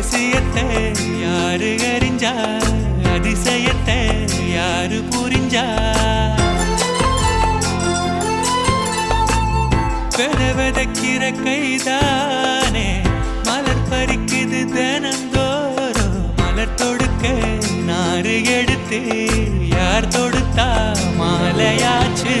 ரகசியத்தை யாரு அறிஞ்சா, அதிசயத்தை யாரு புரிஞ்சா? வெதக்கிற கைதானே மலர் பறிக்குது தினந்தோறும். மலர் தொடுக்க நாறு எடுத்து யார் தொடுத்தா மாலையாச்சு.